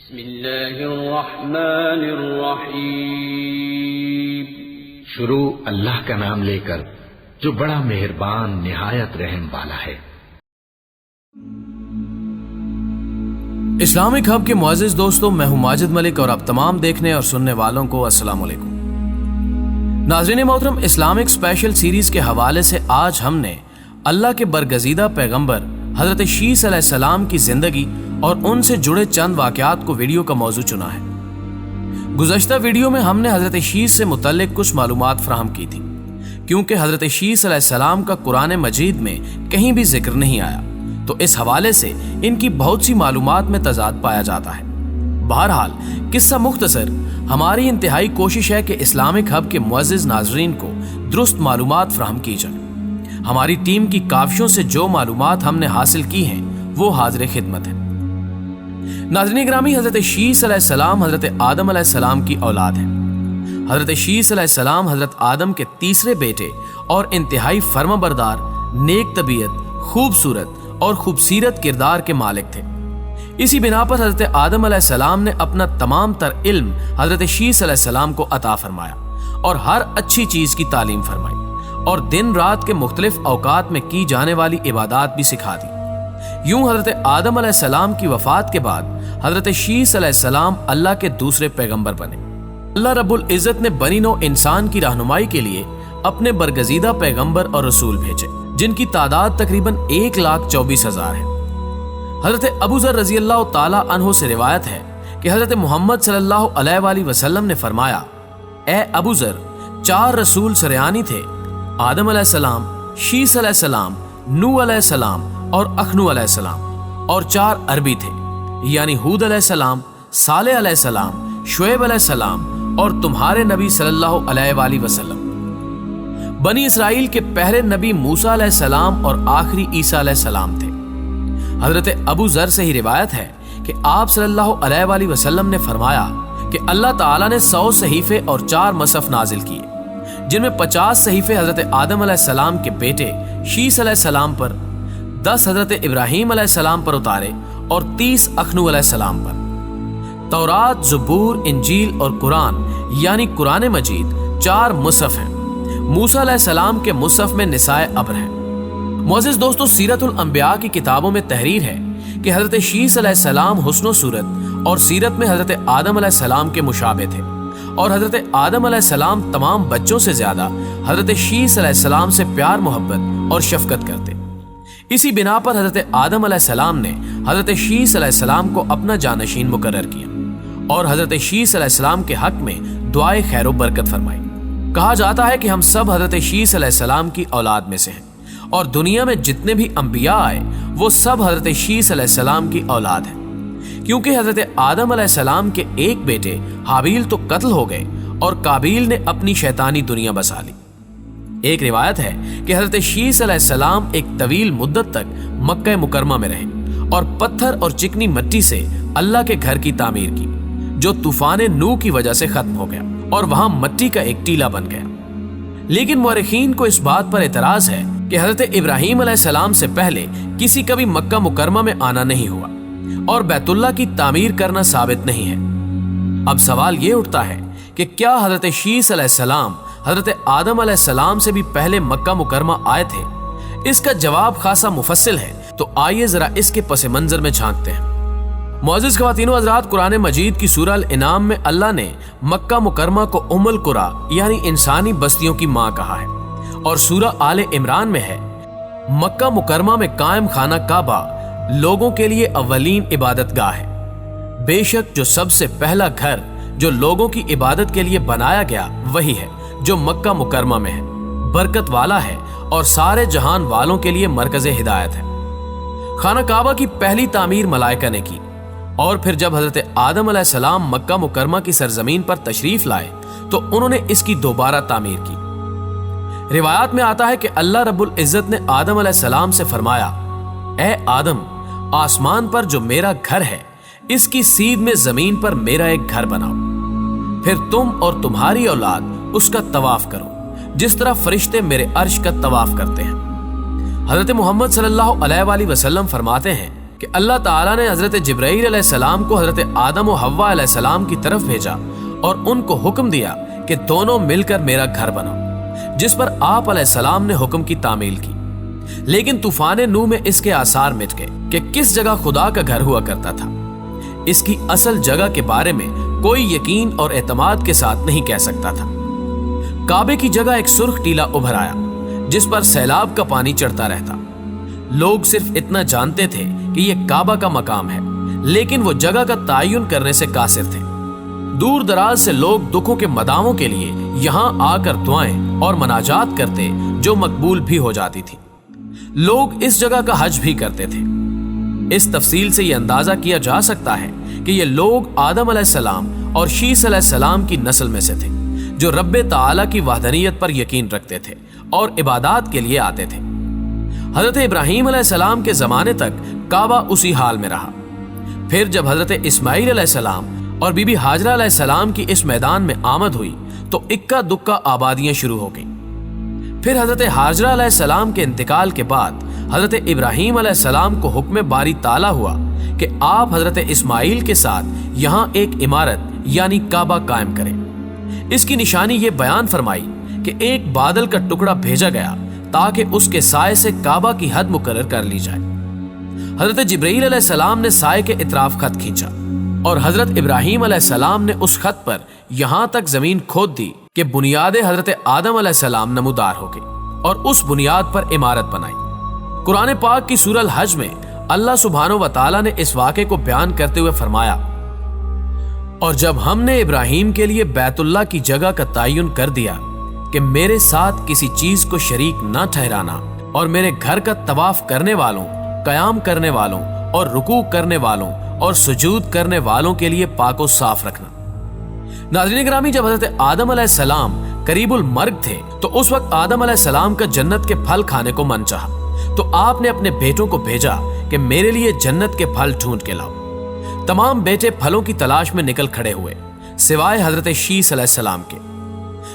بسم اللہ الرحمن الرحیم۔ شروع اللہ کا نام لے کر جو بڑا مہربان نہایت رحم والا ہے۔ اسلامک ہب کے معزز دوستوں، میں ہوں ماجد ملک اور آپ تمام دیکھنے اور سننے والوں کو السلام علیکم۔ ناظرین محترم، اسلامک اسپیشل سیریز کے حوالے سے آج ہم نے اللہ کے برگزیدہ پیغمبر حضرت شیس علیہ السلام کی زندگی اور ان سے جڑے چند واقعات کو ویڈیو کا موضوع چنا ہے۔ گزشتہ ویڈیو میں ہم نے حضرت شیس سے متعلق کچھ معلومات فراہم کی تھی، کیونکہ حضرت شیس علیہ السلام کا قرآن مجید میں کہیں بھی ذکر نہیں آیا، تو اس حوالے سے ان کی بہت سی معلومات میں تضاد پایا جاتا ہے۔ بہرحال قصہ مختصر، ہماری انتہائی کوشش ہے کہ اسلامک ہب کے معزز ناظرین کو درست معلومات فراہم کی جائیں۔ ہماری ٹیم کی کاوشوں سے جو معلومات ہم نے حاصل کی ہیں وہ حاضر خدمت ہیں۔ ناظرین گرامی، حضرت شیس علیہ السلام حضرت آدم علیہ السلام کی اولاد ہیں۔ حضرت شیس علیہ السلام حضرت آدم کے تیسرے بیٹے اور انتہائی فرمانبردار، نیک طبیعت، خوبصورت اور خوبصیرت کردار کے مالک تھے۔ اسی بنا پر حضرت آدم علیہ السلام نے اپنا تمام تر علم حضرت شیس علیہ السلام کو عطا فرمایا اور ہر اچھی چیز کی تعلیم فرمائی، اور دن رات کے مختلف اوقات میں کی جانے والی عبادات بھی سکھا دی۔ یوں حضرت آدم علیہ السلام کی وفات کے بعد حضرت شیس علیہ السلام اللہ کے دوسرے پیغمبر بنے۔ اللہ رب العزت نے بنی نوع انسان کی رہنمائی کے لیے اپنے برگزیدہ پیغمبر اور رسول بھیجے، جن کی تعداد تقریباً 1,24,000 ہے۔ حضرت ابو ذر رضی اللہ تعالیٰ عنہ سے روایت ہے کہ حضرت محمد صلی اللہ علیہ وآلہ وسلم نے فرمایا، اے ابو ذر، 4 رسول سریانی تھے، آدم علیہ السلام، شیس علیہ السلام، نوح علیہ السلام اور اخنو علیہ السلام، اور 4 عربی تھے، یعنی ہود علیہ السلام، صالح علیہ السلام، شعیب علیہ السلام اور تمہارے نبی صلی اللہ علیہ وآلہ وسلم۔ بنی اسرائیل کے پہلے نبی موسیٰ علیہ السلام اور آخری عیسیٰ علیہ السلام تھے۔ حضرت ابو ذر سے ہی روایت ہے کہ آپ صلی اللہ علیہ وآلہ وسلم نے فرمایا کہ اللہ تعالیٰ نے 100 صحیفے اور 4 مصحف نازل کیے، جن میں 50 صحیفے حضرت آدم علیہ السلام کے بیٹے شیس علیہ السلام پر، 10 حضرت ابراہیم علیہ السلام پر اتارے اور 30 اخنو علیہ السلام پر۔ تورات، زبور، انجیل اور قرآن یعنی قرآن مجید 4 مصحف ہیں۔ موسیٰ علیہ السلام کے مصحف میں نسائے ابر ہیں۔ معزز دوستو، سیرت الانبیاء کی کتابوں میں تحریر ہے کہ حضرت شیس علیہ السلام حسن و صورت اور سیرت میں حضرت آدم علیہ السلام کے مشابہ تھے، اور حضرت آدم علیہ السلام تمام بچوں سے زیادہ حضرت شیس علیہ السلام سے پیار محبت اور شفقت کرتے۔ اسی بنا پر حضرت آدم علیہ السلام نے حضرت شیس علیہ السلام کو اپنا جانشین مقرر کیا اور حضرت شیس علیہ السلام کے حق میں دعائے خیر و برکت فرمائی۔ کہا جاتا ہے کہ ہم سب حضرت شیس علیہ السلام کی اولاد میں سے ہیں، اور دنیا میں جتنے بھی انبیاء آئے وہ سب حضرت شیس علیہ السلام کی اولاد ہیں، کیونکہ حضرت آدم علیہ السلام کے ایک بیٹے حابیل تو قتل ہو گئے اور قابیل نے اپنی شیطانی دنیا بسا لی۔ ایک روایت ہے کہ حضرت شیس علیہ السلام ایک طویل مدت تک مکہ مکرمہ میں رہے اور پتھر اور چکنی مٹی سے اللہ کے گھر کی تعمیر کی، جو طوفان نوح کی وجہ سے ختم ہو گیا اور وہاں مٹی کا ایک ٹیلا بن گیا۔ لیکن مورخین کو اس بات پر اعتراض ہے کہ حضرت ابراہیم علیہ السلام سے پہلے کسی کا بھی مکہ مکرمہ میں آنا نہیں ہوا اور بیت اللہ کی تعمیر کرنا ثابت نہیں ہے۔ اب سوال یہ اٹھتا ہے کہ کیا حضرت شیس علیہ السلام حضرت آدم علیہ السلام سے بھی پہلے مکہ مکرمہ آئے تھے؟ اس کا جواب خاصا مفصل ہے، تو آئیے ذرا اس کے پس منظر میں جھانکتے ہیں۔ معزز خواتین و حضرات، قرآن مجید کی سورہ الانعام میں اللہ نے مکہ مکرمہ کو ام القریٰ یعنی انسانی بستیوں کی ماں کہا ہے، اور سورہ آل عمران میں ہے، مکہ مکرمہ میں قائم خانہ کعبہ لوگوں کے لیے اولین عبادت گاہ ہے۔ بے شک جو سب سے پہلا گھر جو لوگوں کی عبادت کے لیے بنایا گیا وہی ہے جو مکہ مکرمہ میں ہے، برکت والا ہے اور سارے جہان والوں کے لیے مرکز ہدایت ہے۔ خانہ کعبہ کی پہلی تعمیر ملائکہ نے کی، اور پھر جب حضرت آدم علیہ السلام مکہ مکرمہ کی سرزمین پر تشریف لائے تو انہوں نے اس کی دوبارہ تعمیر کی۔ روایات میں آتا ہے کہ اللہ رب العزت نے آدم علیہ السلام سے فرمایا، اے آدم، آسمان پر جو میرا گھر ہے اس کی سیدھ میں زمین پر میرا ایک گھر بناؤ، پھر تم اور تمہاری اولاد اس کا طواف کرو جس طرح فرشتے میرے عرش کا طواف کرتے ہیں۔ حضرت محمد صلی اللہ علیہ وآلہ وسلم فرماتے ہیں کہ اللہ تعالیٰ نے حضرت جبرائیل علیہ السلام کو حضرت آدم و حوا علیہ السلام کی طرف بھیجا اور ان کو حکم دیا کہ دونوں مل کر میرا گھر بناؤ، جس پر آپ علیہ السلام نے حکم کی تعمیل کی۔ لیکن طوفان نوح میں اس کے آثار مٹ گئے کہ کس جگہ خدا کا گھر ہوا کرتا تھا۔ اس کی اصل جگہ کے بارے میں کوئی یقین اور اعتماد کے ساتھ نہیں کہہ سکتا تھا۔ کعبے کی جگہ ایک سرخ ٹیلا ابھر آیا جس پر سیلاب کا پانی چڑھتا رہتا۔ لوگ صرف اتنا جانتے تھے کہ یہ کعبہ کا مقام ہے، لیکن وہ جگہ کا تعین کرنے سے قاصر تھے۔ دور دراز سے لوگ دکھوں کے مداووں کے لیے یہاں آ کر دعائیں اور مناجات کرتے جو مقبول بھی ہو جاتی تھی۔ لوگ اس جگہ کا حج بھی کرتے تھے۔ اس تفصیل سے یہ اندازہ کیا جا سکتا ہے کہ یہ لوگ آدم علیہ السلام اور شیس علیہ السلام کی نسل میں سے تھے، جو رب تعالیٰ کی وحدانیت پر یقین رکھتے تھے اور عبادات کے لیے آتے تھے۔ حضرت ابراہیم علیہ السلام کے زمانے تک کعبہ اسی حال میں رہا۔ پھر جب حضرت اسماعیل علیہ السلام اور بی بی ہاجرہ علیہ السلام کی اس میدان میں آمد ہوئی تو اکا دکا آبادیاں شروع ہو گئیں۔ پھر حضرت ہاجرہ علیہ السلام کے انتقال کے بعد حضرت ابراہیم علیہ السلام کو حکم باری تعالیٰ ہوا کہ آپ حضرت اسماعیل کے ساتھ یہاں ایک عمارت یعنی کعبہ قائم کریں۔ اس کی نشانی یہ بیان فرمائی کہ ایک بادل کا ٹکڑا بھیجا گیا تاکہ اس کے سائے سے کعبہ کی حد مقرر کر لی جائے۔ حضرت جبرائیل علیہ السلام نے سائے کے اطراف خط کھینچا اور حضرت ابراہیم علیہ السلام نے اس خط پر یہاں تک زمین کھود دی کہ بنیاد حضرت آدم علیہ السلام نمودار ہو گئی اور اس بنیاد پر عمارت بنائی۔ قرآن پاک کی سورہ الحج میں اللہ سبحانہ و تعالیٰ نے اس واقعے کو بیان کرتے ہوئے فرمایا، اور جب ہم نے ابراہیم کے لیے بیت اللہ کی جگہ کا تعین کر دیا کہ میرے ساتھ کسی چیز کو شریک نہ ٹھہرانا اور میرے گھر کا طواف کرنے والوں، قیام کرنے والوں اور رکوع کرنے والوں اور سجود کرنے والوں کے لیے پاک و صاف رکھنا۔ ناظرین گرامی، جب حضرت آدم علیہ السلام قریب المرگ تھے تو اس وقت آدم علیہ السلام کا جنت کے پھل کھانے کو من چاہا، تو آپ نے اپنے بیٹوں کو بھیجا کہ میرے لیے جنت کے پھل ڈھونڈ کے لاؤ۔ تمام بیٹے پھلوں کی تلاش میں نکل کھڑے ہوئے سوائے حضرت شیس علیہ السلام کے۔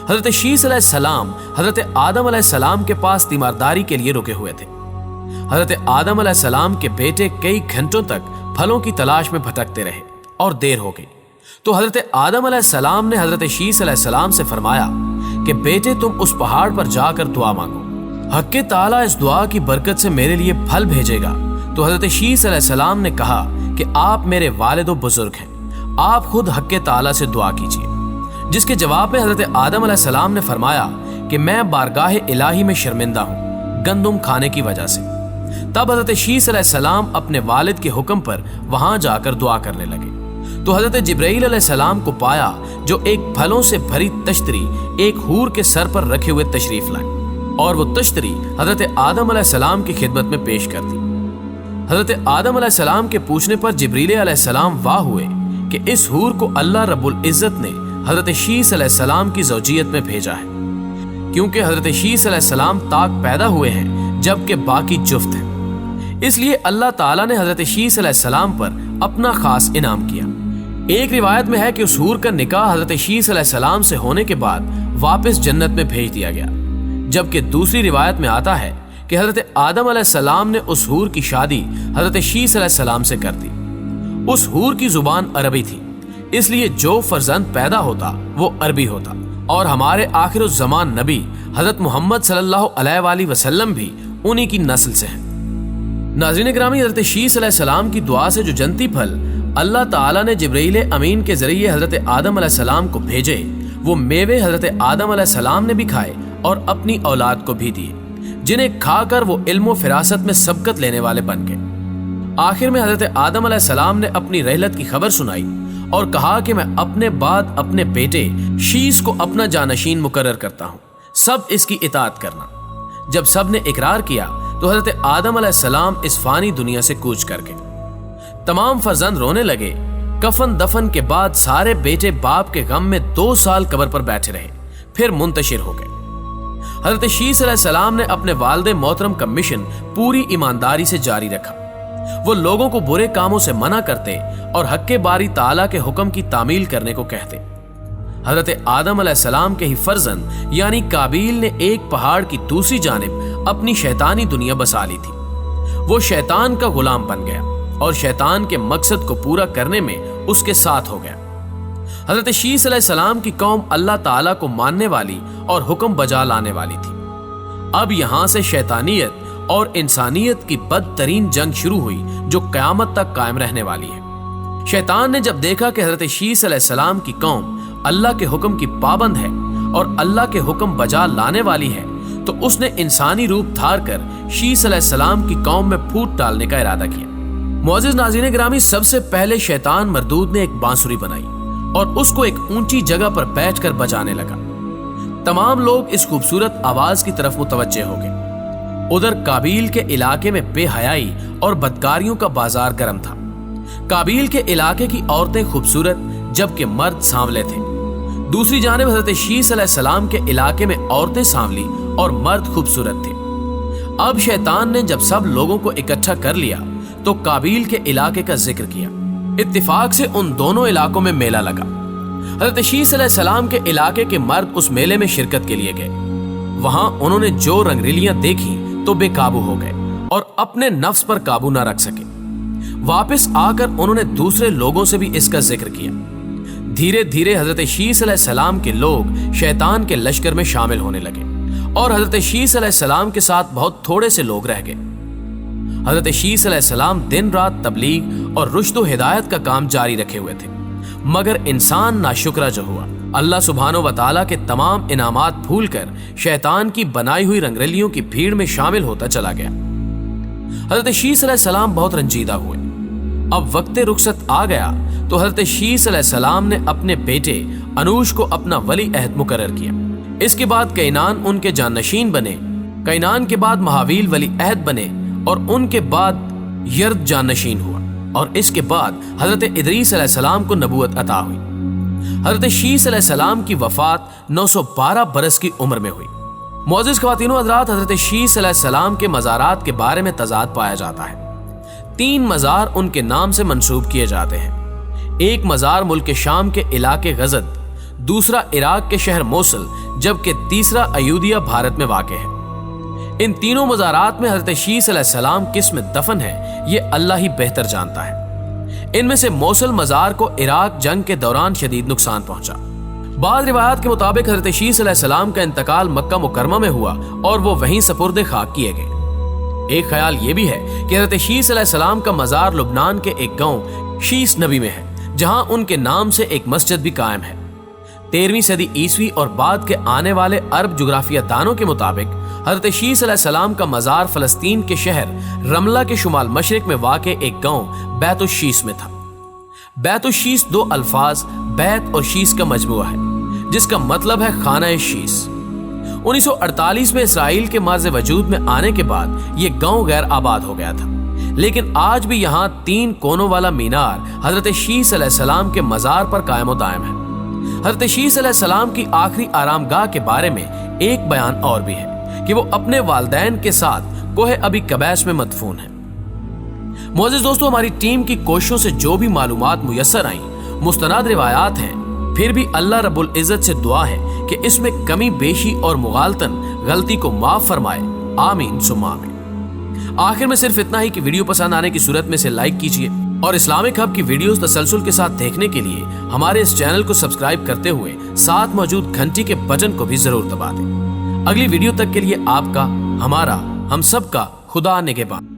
حضرت شیس علیہ السلام حضرت آدم علیہ السلام کے پاس تیمارداری کے لیے رکے ہوئے تھے۔ حضرت آدم علیہ السلام کے بیٹے کئی گھنٹوں تک پھلوں کی تلاش میں بھٹکتے رہے اور دیر ہو گئی، تو حضرت آدم علیہ السلام نے حضرت شیس علیہ السلام سے فرمایا کہ بیٹے تم اس پہاڑ پر جا کر دعا مانگو، حق تعالیٰ اس دعا کی برکت سے میرے لیے پھل بھیجے گا۔ تو حضرت شیس علیہ السلام نے کہا کہ آپ میرے والد و بزرگ ہیں، آپ خود حق تعالیٰ سے دعا کیجیے۔ جس کے جواب میں حضرت آدم علیہ السلام نے فرمایا کہ میں بارگاہ الہی میں شرمندہ ہوں گندم کھانے کی وجہ سے۔ تب حضرت شیس علیہ السلام اپنے والد کے حکم پر وہاں جا کر دعا کرنے لگے، تو حضرت جبرائیل علیہ السلام کو پایا جو ایک پھلوں سے بھری تشتری ایک حور کے سر پر رکھے ہوئے تشریف لائے، اور وہ تشتری حضرت آدم علیہ السلام کی خدمت میں پیش کر دی۔ حضرت آدم علیہ السلام کے پوچھنے پر جبرائیل علیہ السلام واہ ہوئے کہ اس حور کو اللہ رب العزت نے حضرت شیس علیہ السلام کی زوجیت میں بھیجا ہے، کیونکہ حضرت شیس علیہ السلام تاک پیدا ہوئے ہیں جبکہ باقی جفت ہیں، اس لیے اللہ تعالیٰ نے حضرت شیس علیہ السلام پر اپنا خاص انعام کیا۔ ایک روایت میں ہے کہ اس حور کا نکاح حضرت شیس علیہ السلام سے ہونے کے بعد واپس جنت میں بھیج دیا گیا، جبکہ دوسری روایت میں آتا ہے کہ حضرت آدم علیہ السلام نے اس حور کی شادی حضرت شیس علیہ السلام سے کر دی۔ اس حور کی زبان عربی تھی، اس لیے جو فرزند پیدا ہوتا وہ عربی ہوتا، اور ہمارے آخر الزمان نبی حضرت محمد صلی اللہ علیہ وآلہ وسلم بھی انہی کی نسل سے ہیں۔ ناظرین گرامی، حضرت شیس علیہ السلام کی دعا سے جو جنتی پھل اللہ تعالیٰ نے جبرائیل امین کے ذریعے حضرت آدم علیہ السلام کو بھیجے، وہ میوے حضرت آدم علیہ السلام نے بھی کھائے اور اپنی اولاد کو بھی دیے، جنہیں کھا کر وہ علم و فراست میں سبقت لینے والے بن گئے۔ آخر میں حضرت آدم علیہ السلام نے اپنی رحلت کی خبر سنائی اور کہا کہ میں اپنے بعد اپنے بیٹے شیس کو اپنا جانشین مقرر کرتا ہوں، سب اس کی اطاعت کرنا۔ جب سب نے اقرار کیا تو حضرت آدم علیہ السلام اس فانی دنیا سے کوچ کر گئے۔ تمام فرزند رونے لگے۔ کفن دفن کے بعد سارے بیٹے باپ کے غم میں 2 سال قبر پر بیٹھے رہے، پھر منتشر ہو گئے۔ حضرت شیس علیہ السلام نے اپنے والد محترم کا مشن پوری ایمانداری سے جاری رکھا۔ وہ لوگوں کو برے کاموں سے منع کرتے اور حق باری تعالیٰ کے حکم کی تعمیل کرنے کو کہتے۔ حضرت آدم علیہ السلام کے ہی فرزند یعنی قابیل نے ایک پہاڑ کی دوسری جانب اپنی شیطانی دنیا بسا لی تھی۔ وہ شیطان کا غلام بن گیا اور شیطان کے مقصد کو پورا کرنے میں اس کے ساتھ ہو گیا۔ حضرت شیس علیہ السلام کی قوم اللہ تعالیٰ کو ماننے والی اور حکم بجا لانے والی تھی۔ اب یہاں سے شیطانیت اور انسانیت کی بدترین جنگ شروع ہوئی جو قیامت تک قائم رہنے والی ہے۔ شیطان نے جب دیکھا کہ حضرت شیس علیہ السلام کی قوم اللہ کے حکم کی پابند ہے اور اللہ کے حکم بجا لانے والی ہے تو اس نے انسانی روپ دھار کر شیس علیہ السلام کی قوم میں پھوٹ ڈالنے کا ارادہ کیا۔ معزز ناظرین گرامی، سب سے پہلے شیطان مردود نے ایک بانسری بنائی اور اس کو ایک اونچی جگہ پر بیٹھ کر بجانے لگا۔ تمام لوگ اس خوبصورت آواز کی طرف متوجہ ہو گئے۔ ادھر کابیل کے علاقے میں بے حیائی اور بدکاریوں کا بازار گرم تھا۔ کابیل کے علاقے کی عورتیں خوبصورت جبکہ مرد سانولے تھے۔ دوسری جانب حضرت شیس علیہ السلام کے علاقے میں عورتیں سانولی اور مرد خوبصورت تھے۔ اب شیطان نے جب سب لوگوں کو اکٹھا کر لیا تو کابیل کے علاقے کا ذکر کیا۔ اتفاق سے ان دونوں علاقوں میں میلہ لگا۔ حضرت شیس علیہ السلام کے علاقے کے مرد اس میلے میں شرکت کے لیے گئے۔ وہاں انہوں نے جو رنگریلیاں دیکھی تو بے قابو ہو گئے اور اپنے نفس پر قابو نہ رکھ سکے۔ واپس آ کر انہوں نے دوسرے لوگوں سے بھی اس کا ذکر کیا۔ دھیرے دھیرے حضرت شیس علیہ السلام کے لوگ شیطان کے لشکر میں شامل ہونے لگے اور حضرت شیس علیہ السلام کے ساتھ بہت تھوڑے سے لوگ رہ گئے۔ حضرت شیس علیہ السلام دن رات تبلیغ اور رشد و ہدایت کا کام جاری رکھے ہوئے تھے، مگر انسان ناشکرا جو ہوا، اللہ سبحانہ و تعالیٰ کے تمام انعامات بھول کر شیطان کی بنائی ہوئی رنگریلیوں کی بھیڑ میں شامل ہوتا چلا گیا۔ حضرت شیس علیہ السلام بہت رنجیدہ ہوئے۔ اب وقت رخصت آ گیا تو حضرت شیس علیہ السلام نے اپنے بیٹے انوش کو اپنا ولی عہد مقرر کیا۔ اس کے بعد کینان ان کے جانشین بنے، کینان کے بعد مہاویل ولی عہد بنے اور ان کے بعد یرد جانشین ہوا، اور اس کے بعد حضرت ادریس علیہ السلام کو نبوت عطا ہوئی۔ حضرت شیس علیہ السلام کی وفات 912 برس کی عمر میں ہوئی۔ معزز خواتین و حضرات، حضرت شیس علیہ السلام کے مزارات کے بارے میں تضاد پایا جاتا ہے۔ 3 مزار ان کے نام سے منسوب کیے جاتے ہیں۔ ایک مزار ملک شام کے علاقے غزد، دوسرا عراق کے شہر موصل، جبکہ تیسرا ایودھیا بھارت میں واقع ہے۔ ان تینوں مزارات میں حضرت شیس علیہ السلام کس میں دفن ہے یہ اللہ ہی بہتر جانتا ہے۔ ان میں سے موصل مزار کو عراق جنگ کے دوران شدید نقصان پہنچا۔ بعض روایات کے مطابق حضرت شیس علیہ السلام کا انتقال مکہ مکرمہ میں ہوا اور وہ وہیں سپرد خاک کیے گئے۔ ایک خیال یہ بھی ہے کہ حضرت شیس علیہ السلام کا مزار لبنان کے ایک گاؤں شیس نبی میں ہے، جہاں ان کے نام سے ایک مسجد بھی قائم ہے۔ 13ویں صدی عیسوی اور بعد کے آنے والے عرب جغرافیہ دانوں کے مطابق حضرت شیس علیہ السلام کا مزار فلسطین کے شہر رملہ کے شمال مشرق میں واقع ایک گاؤں بیت الشیس میں تھا۔ بیت الشیس 2 الفاظ بیت اور شیس کا مجموعہ ہے، جس کا مطلب ہے خانہ شیس۔ 1948 میں اسرائیل کے مرز وجود میں آنے کے بعد یہ گاؤں غیر آباد ہو گیا تھا، لیکن آج بھی یہاں 3 کونوں والا مینار حضرت شیس علیہ السلام کے مزار پر قائم و دائم ہے۔ حضرت شیس علیہ السلام کی آخری آرام گاہ کے بارے میں ایک بیان اور بھی ہے کہ وہ اپنے والدین کے ساتھ کوہ ابی قبیس میں مدفون ہیں۔ معزز دوستو، ہماری ٹیم کی کوششوں سے جو بھی معلومات میسر آئیں مستند روایات ہیں، پھر بھی اللہ رب العزت سے دعا ہے کہ اس میں کمی بیشی اور مغالطن غلطی کو معاف فرمائے، آمین ثم آمین۔ آخر میں صرف اتنا ہی کہ ویڈیو پسند آنے کی صورت میں سے لائک کیجیے اور اسلامک ہب کی ویڈیوز تسلسل کے ساتھ دیکھنے کے لیے ہمارے اس چینل کو سبسکرائب کرتے ہوئے ساتھ موجود گھنٹی کے بٹن کو بھی ضرور دبا دیں۔ اگلی ویڈیو تک کے لیے آپ کا، ہمارا، ہم سب کا خدا نگہبان۔